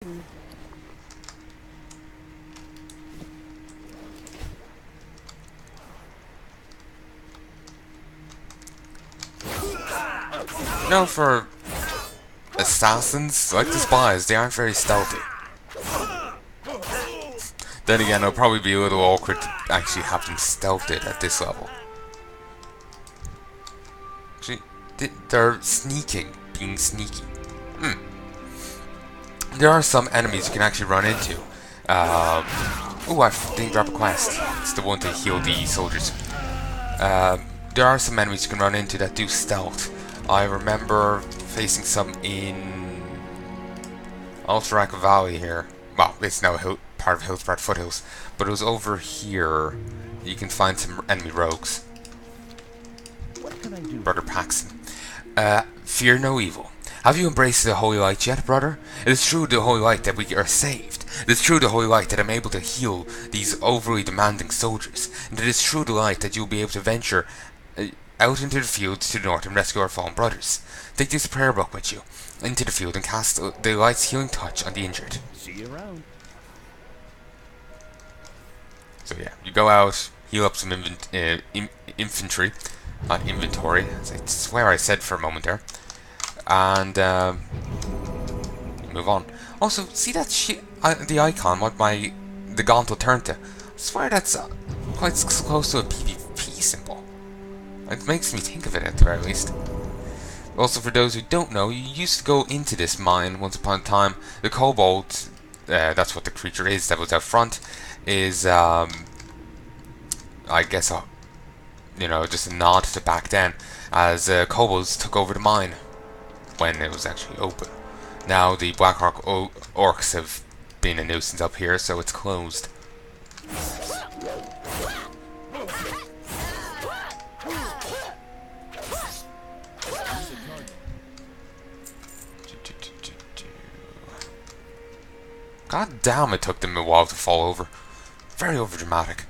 No, for assassins, like the spies, they aren't very stealthy. Then again, it'll probably be a little awkward to actually have them stealthed at this level. Actually, they're sneaking, being sneaky. There are some enemies you can actually run into. Oh, I didn't grab a quest. It's the one to heal the soldiers. There are some enemies you can run into that do stealth. I remember facing some in Alterac Valley here. Well, it's now part of Hillsbrad Foothills, but it was over here. You can find some enemy rogues. What can I do? Brother Paxton. Fear no evil. Have you embraced the Holy Light yet, brother? It is through the Holy Light that we are saved. It is through the Holy Light that I'm able to heal these overly demanding soldiers. And it is through the light that you'll be able to venture out into the fields to the north and rescue our fallen brothers. Take this prayer book with you into the field and cast the light's healing touch on the injured. See you around. So yeah, you go out, heal up some infantry, not inventory, as I swear I said for a moment there, and move on. Also, see that the icon, what the gaunt will turn to? I swear that's quite close to a PvP symbol. It makes me think of it at the very least. Also, for those who don't know, you used to go into this mine once upon a time. The kobold, that's what the creature is that was out front, is I guess just a nod to back then, as kobolds took over the mine when it was actually open. Now the Blackrock orcs have been a nuisance up here, so it's closed. God damn, it took them a while to fall over. Very overdramatic.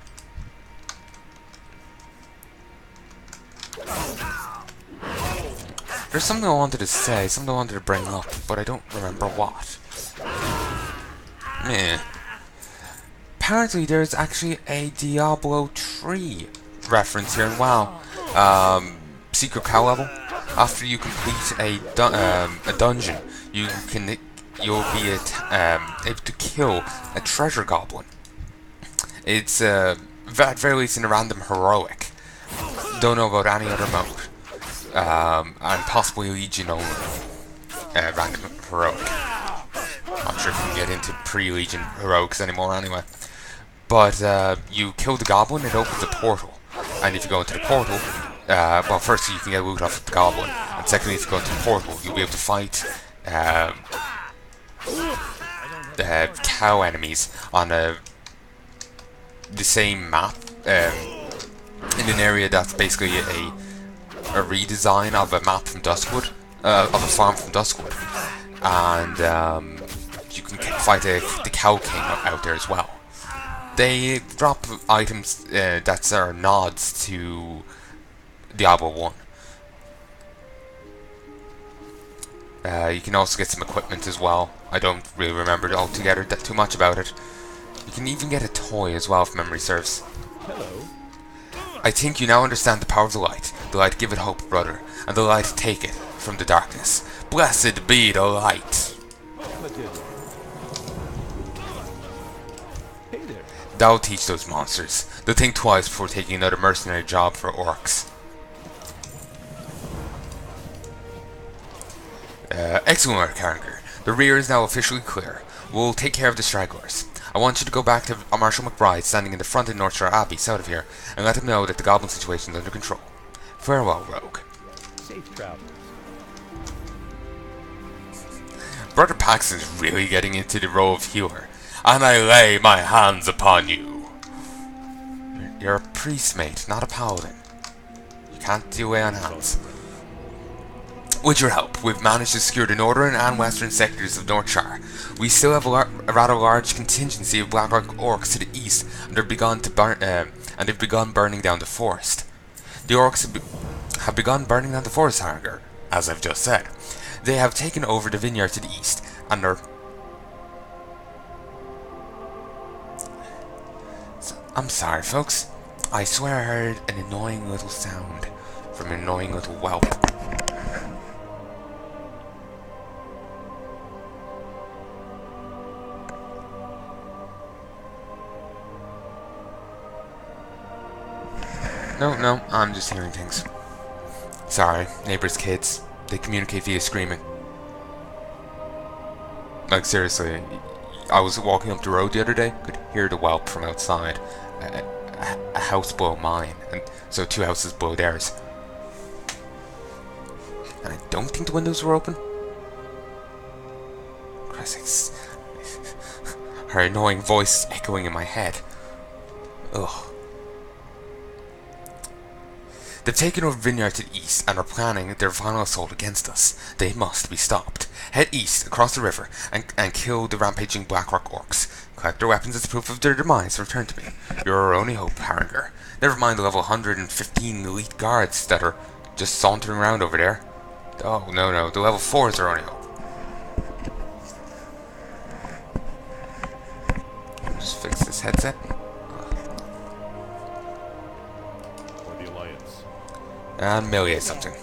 There's something I wanted to say, something I wanted to bring up, but I don't remember what. Meh. Apparently there's actually a Diablo 3 reference here in WoW. Secret cow level. After you complete a dungeon, you'll be able to kill a treasure goblin. It's at very least in a random heroic. Don't know about any other mode. And possibly Legion only. Random heroic. Not sure if you can get into pre-Legion heroics anymore anyway. But you kill the goblin, it opens a portal. And if you go into the portal, well, firstly you can get loot off the goblin. And secondly, if you go into the portal, you'll be able to fight the cow enemies on the same map. In an area that's basically a redesign of a map from Duskwood, of a farm from Duskwood, and you can fight the Cow King out there as well. They drop items that are nods to Diablo 1. You can also get some equipment as well. I don't really remember altogether too much about it. You can even get a toy as well, if memory serves. Hello. I think you now understand the power of the light. The light give it hope, brother, and the light take it from the darkness. Blessed be the light. Hey there. That'll teach those monsters. They'll think twice before taking another mercenary job for orcs. Excellent work, Harenger. The rear is now officially clear. We'll take care of the stragglers. I want you to go back to Marshal McBride standing in the front of North Shore Abbey south of here and let him know that the goblin situation is under control. Farewell, rogue. Safe travels. Brother Paxton's really getting into the role of healer, and I lay my hands upon you. You're a priest, mate, not a paladin. You can't do lay on hands. With your help, we've managed to secure the northern and western sectors of North Shire. We still have a rather large contingency of Blackrock orcs to the east, and they've begun burning down the forest. The orcs have begun burning down the forest, Harenger, as I've just said. They have taken over the vineyard to the east, and are I'm sorry, folks. I swear I heard an annoying little sound from an annoying little whelp. No, I'm just hearing things. Sorry, neighbors' kids. They communicate via screaming. Like, seriously, I was walking up the road the other day, could hear the whelp from outside. A house below mine, and so 2 houses below theirs. And I don't think the windows were open. Christ, her annoying voice echoing in my head. Ugh. They've taken over Vineyard to the east and are planning their final assault against us. They must be stopped. Head east, across the river, and kill the rampaging Blackrock orcs. Collect their weapons as proof of their demise and return to me. You're our only hope, Harenger. Never mind the level 115 elite guards that are just sauntering around over there. Oh, no, the level 4 is our only hope. Just fix this headset. And humiliate something.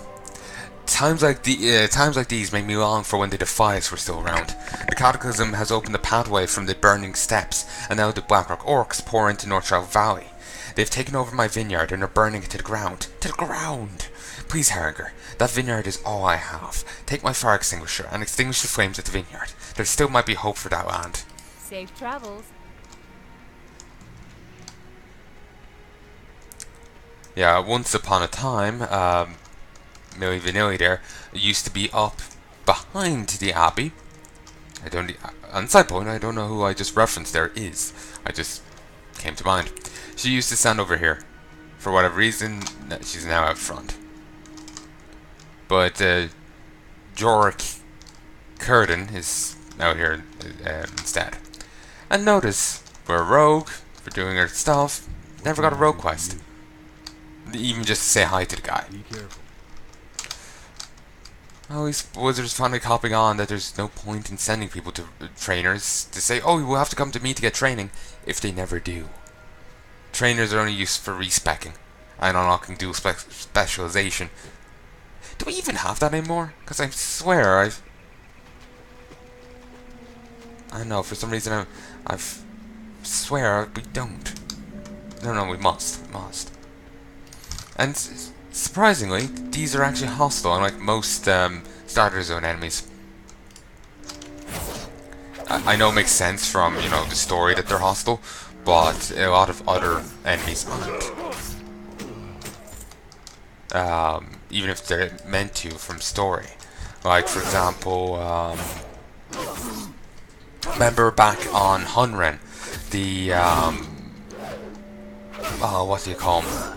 Times like these make me long for when the Defias were still around. The Cataclysm has opened the pathway from the burning steppes, and now the Blackrock orcs pour into Northshire Valley. They've taken over my vineyard and are burning it to the ground. To the ground! Please, Harenger, that vineyard is all I have. Take my fire extinguisher and extinguish the flames at the vineyard. There still might be hope for that land. Safe travels. Yeah, once upon a time, Milli Vanilli there used to be up behind the Abbey. On side point, I don't know who I just referenced there is. I just came to mind. She used to stand over here. For whatever reason, she's now out front. But Jorik Curden is out here instead. And notice, we're a rogue, for doing our stuff, never got a rogue quest. Even just to say hi to the guy. Be careful. Oh, these wizards finally copying on that there's no point in sending people to trainers to say, oh, you will have to come to me to get training, if they never do. Trainers are only used for respecking and unlocking dual specialization. Do we even have that anymore? Because I swear I don't know, for some reason I swear we don't. No, we must. And surprisingly, these are actually hostile, unlike most starter zone enemies. I know it makes sense from, the story that they're hostile, but a lot of other enemies aren't. Even if they're meant to from story. Like, for example, remember back on Hunren, the, what do you call them?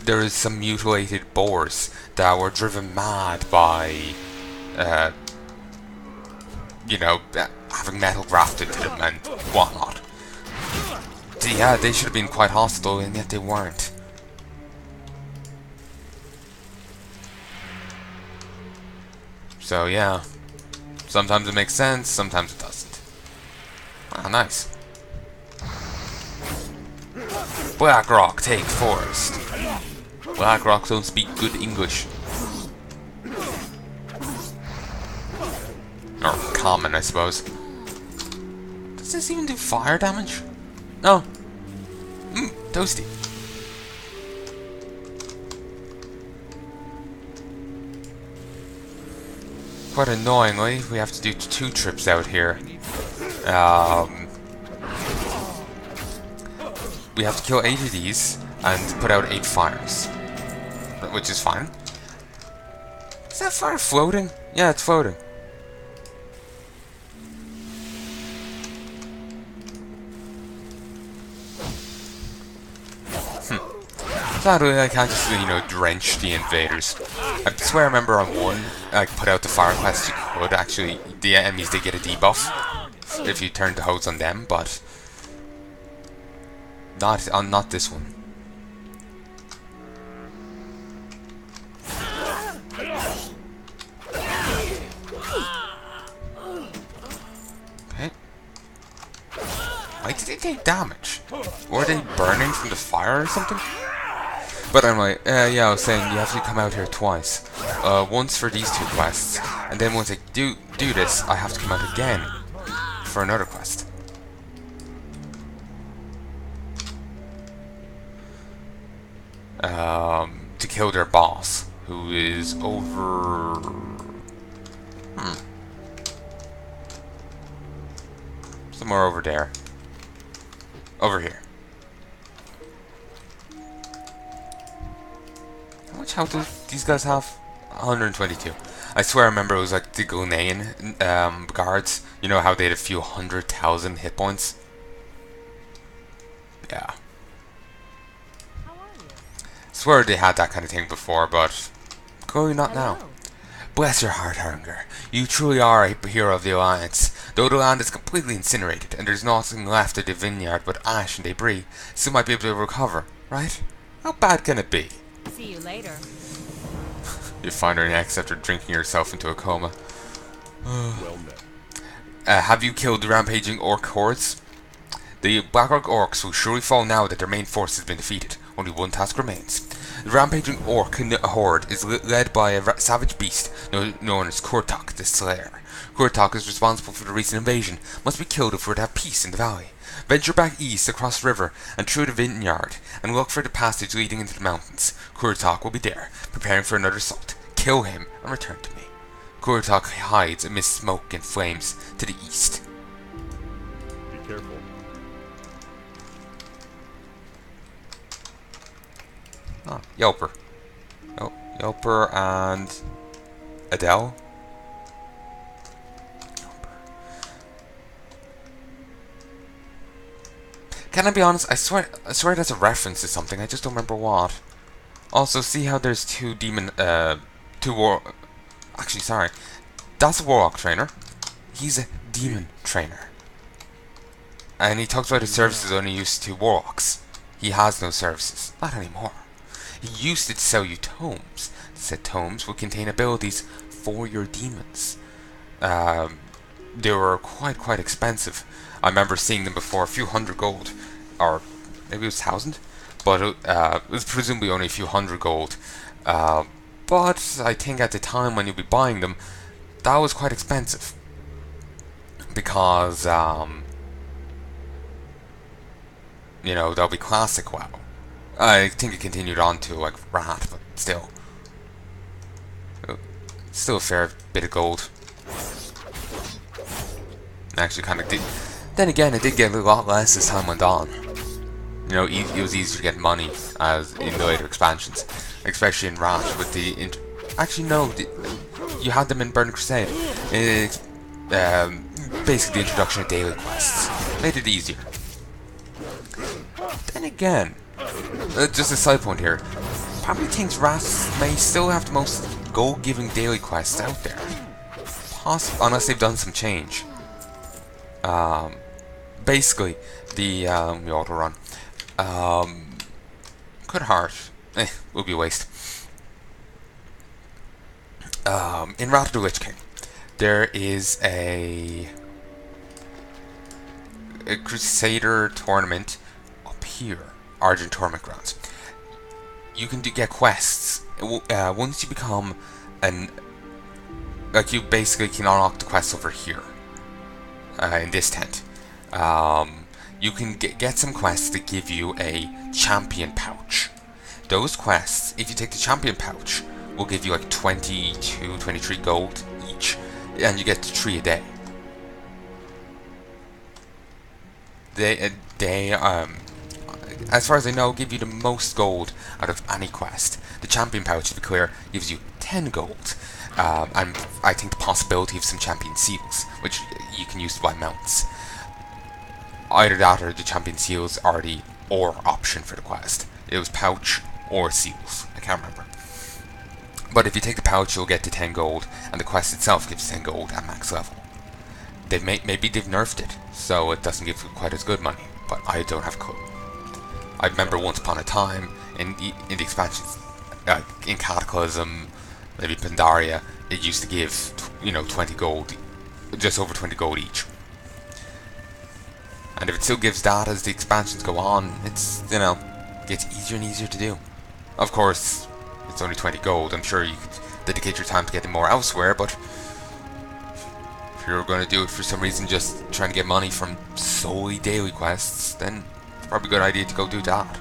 There is some mutilated boars that were driven mad by, having metal grafted to them and whatnot. Yeah, they should have been quite hostile, and yet they weren't. So yeah, sometimes it makes sense, sometimes it doesn't. Ah, nice. Blackrock, take forest. Blackrocks don't speak good English. Or common, I suppose. Does this even do fire damage? No. Toasty. Quite annoyingly, we have to do 2 trips out here. We have to kill 8 of these and put out 8 fires, which is fine. Is that fire floating? Yeah, it's floating. Sadly, I can't just, drench the invaders. I swear I remember on one, put out the fire quest, you could actually, the enemies did get a debuff if you turned the hose on them, but not this one. Okay. Why did they take damage? Were they burning from the fire or something? But anyway, yeah, I was saying you have to come out here twice. Once for these two quests, and then once I do this, I have to come out again for another quest. To kill their boss, who is over... somewhere over there. Over here. How much health do these guys have? 122. I swear I remember it was like the Ghanaian guards. You know how they had a few 100,000 hit points? Yeah. Swear they had that kind of thing before, but clearly not now. Bless your heart, Harenger. You truly are a hero of the Alliance. Though the land is completely incinerated and there's nothing left of the vineyard but ash and debris, still might be able to recover, right? How bad can it be? See you later. You find her next after drinking yourself into a coma. Well met. Have you killed the rampaging orc hordes? The Blackrock orcs will surely fall now that their main force has been defeated. Only one task remains. The rampaging orc horde is led by a savage beast known as Kurtok the Slayer. Kurtok is responsible for the recent invasion, must be killed if we're to have peace in the valley. Venture back east across the river and through the vineyard, and look for the passage leading into the mountains. Kurtok will be there, preparing for another assault. Kill him and return to me. Kurtok hides amidst smoke and flames to the east. Be careful. Ah, Yelper. Oh, Yelper and Adele. Can I be honest? I swear that's a reference to something. I just don't remember what. Also, see how there's two demon, actually, sorry. That's a warlock trainer. He's a demon trainer. And he talks about his services only used to warlocks. He has no services. Not anymore. He used to sell you tomes. Said tomes would contain abilities for your demons. They were quite expensive. I remember seeing them before, a few hundred gold, or maybe it was 1,000, but it was presumably only a few hundred gold. But I think at the time when you'd be buying them, that was quite expensive, because you know, they'll be classic WoW. I think it continued on to like Rat, but still a fair bit of gold. Actually, kind of did. Then again, it did get a lot less as time went on. You know, it was easier to get money as in the later expansions, especially in Rat with the. Actually, no, you had them in Burning Crusade. It's basically the introduction of daily quests made it easier. Then again, just a side point here. Probably thinks Rat may still have the most goal-giving daily quests out there, unless they've done some change. Basically, the auto run. Good heart. Will be a waste. In Wrath of the Lich King, there is a Crusader tournament up here, Argent Tournament Grounds. You can get quests. Once you become you basically can unlock the quests over here. In this tent. You can get some quests that give you a champion pouch. Those quests, if you take the champion pouch, will give you like 22, 23 gold each, and you get 3 a day. They as far as I know, give you the most gold out of any quest. The champion pouch, to be clear, gives you 10 gold. And I think the possibility of some champion seals, which you can use to buy mounts. Either that or the champion seals are the or option for the quest. It was pouch or seals, I can't remember. But if you take the pouch, you'll get to 10 gold, and the quest itself gives 10 gold at max level. Maybe they've nerfed it, so it doesn't give quite as good money, but I don't have a clue. I remember once upon a time, in the expansions, in Cataclysm, maybe Pandaria, it used to give, 20 gold, just over 20 gold each. And if it still gives that as the expansions go on, it's, you know, gets easier and easier to do. Of course, it's only 20 gold. I'm sure you could dedicate your time to getting more elsewhere, but if you're going to do it for some reason, just trying to get money from solely daily quests, then it's probably a good idea to go do that.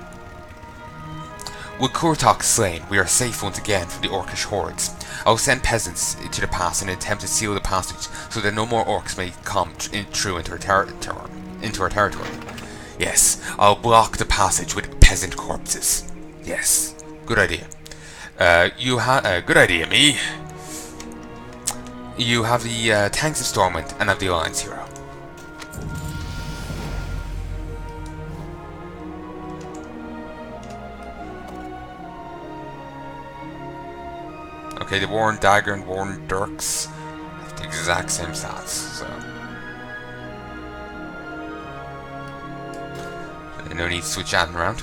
With Kurtok slain, we are safe once again from the orcish hordes. I will send peasants to the pass in an attempt to seal the passage so that no more orcs may come through into our territory. Yes, I'll block the passage with peasant corpses. Yes, good idea. Good idea, me. You have the tanks of Stormwind and have the Alliance hero. Okay, the Worn Dagger and Worn Dirks have the exact same stats, so no need to switch that around.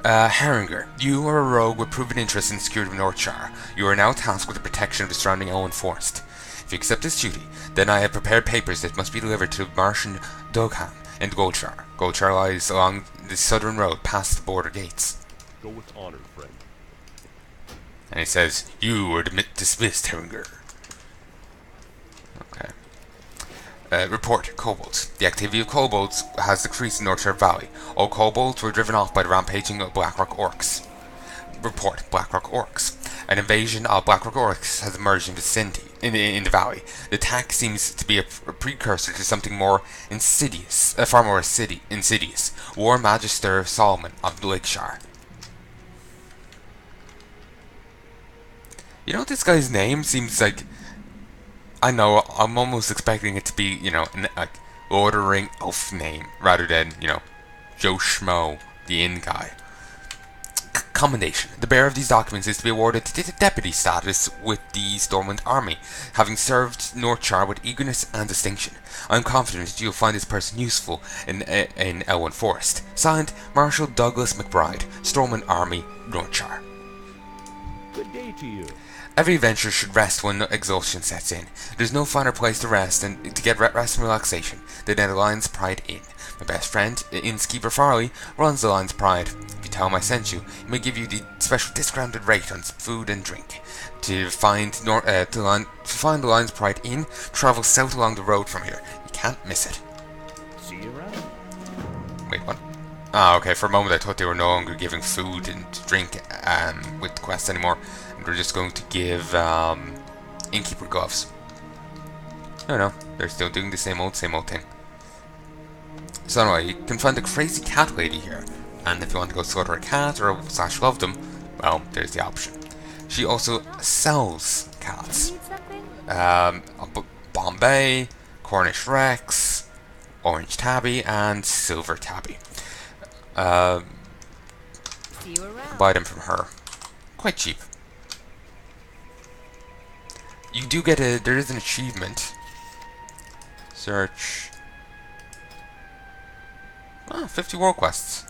Harenger, you are a rogue with proven interest in the security of Northshire. You are now tasked with the protection of the surrounding Owen Forest. If you accept this duty, then I have prepared papers that must be delivered to Martian Doghan in Goldshire. Goldshire lies along the southern road past the border gates. Go with honor, friend. And he says, you are dismissed, Harenger. Okay. Report, kobolds. The activity of kobolds has decreased in Northshire Valley. All kobolds were driven off by the rampaging of Blackrock orcs. Report, Blackrock orcs. An invasion of Blackrock orcs has emerged in the valley. The attack seems to be a precursor to something more insidious, far more insidious. War Magister Solomon of Lakeshire. You know, this guy's name seems like, I know, I'm almost expecting it to be, you know, like Lord of the Ring elf name rather than, you know, Joe Schmo, the inn guy. Commendation. The bearer of these documents is to be awarded deputy status with the Stormwind Army, having served Northshire with eagerness and distinction. I am confident that you will find this person useful in Elwyn Forest. Signed, Marshal Douglas McBride, Stormwind Army, Northshire. Good day to you. Every adventurer should rest when exhaustion sets in. There's no finer place to rest and to get rest and relaxation than at the Lion's Pride Inn. My best friend, innkeeper Farley, runs the Lion's Pride. If you tell him I sent you, he may give you the special discounted rate on food and drink. To find the Lion's Pride Inn, travel south along the road from here. You can't miss it. See you around. Wait, what? Ah, okay, for a moment I thought they were no longer giving food and drink with the quest anymore. We're just going to give innkeeper gloves. No, they're still doing the same old thing. So anyway, you can find a crazy cat lady here, and if you want to go slaughter a cat or / love them, well, there's the option. She also sells cats. Bombay, Cornish Rex, Orange Tabby, and Silver Tabby. Buy them from her. Quite cheap. You do get there is an achievement. Search. 50 world quests.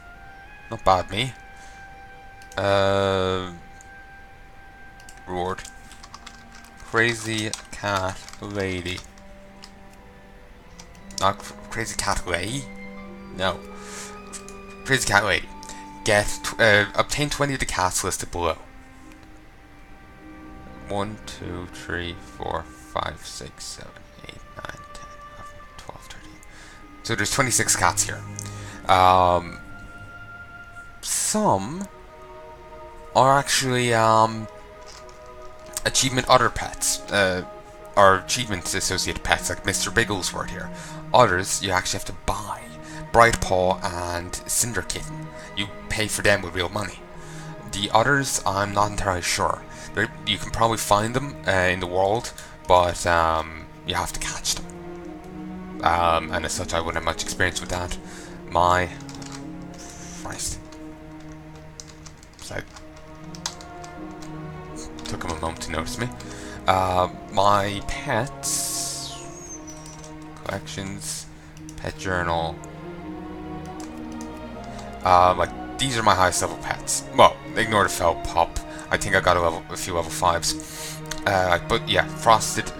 Not bad, me. Reward. Crazy cat lady. Not crazy cat lady? No. Crazy cat lady. Obtain 20 of the cats listed below. 1, 2, 3, 4, 5, 6, 7, 8, 9, 10, 11, 12, 13. So there's 26 cats here. Some are actually achievement other pets, or achievement associated pets, like Mr. Bigglesworth here. Others you actually have to buy. Brightpaw and Cinder Kitten. You pay for them with real money. The others, I'm not entirely sure. You can probably find them in the world, but you have to catch them. And as such, I wouldn't have much experience with that. My Christ. So took him a moment to notice me. My pets, collections, pet journal. Like these are my highest level pets. Well, ignore the fell pop. I think I got a few level 5s. But yeah, frosted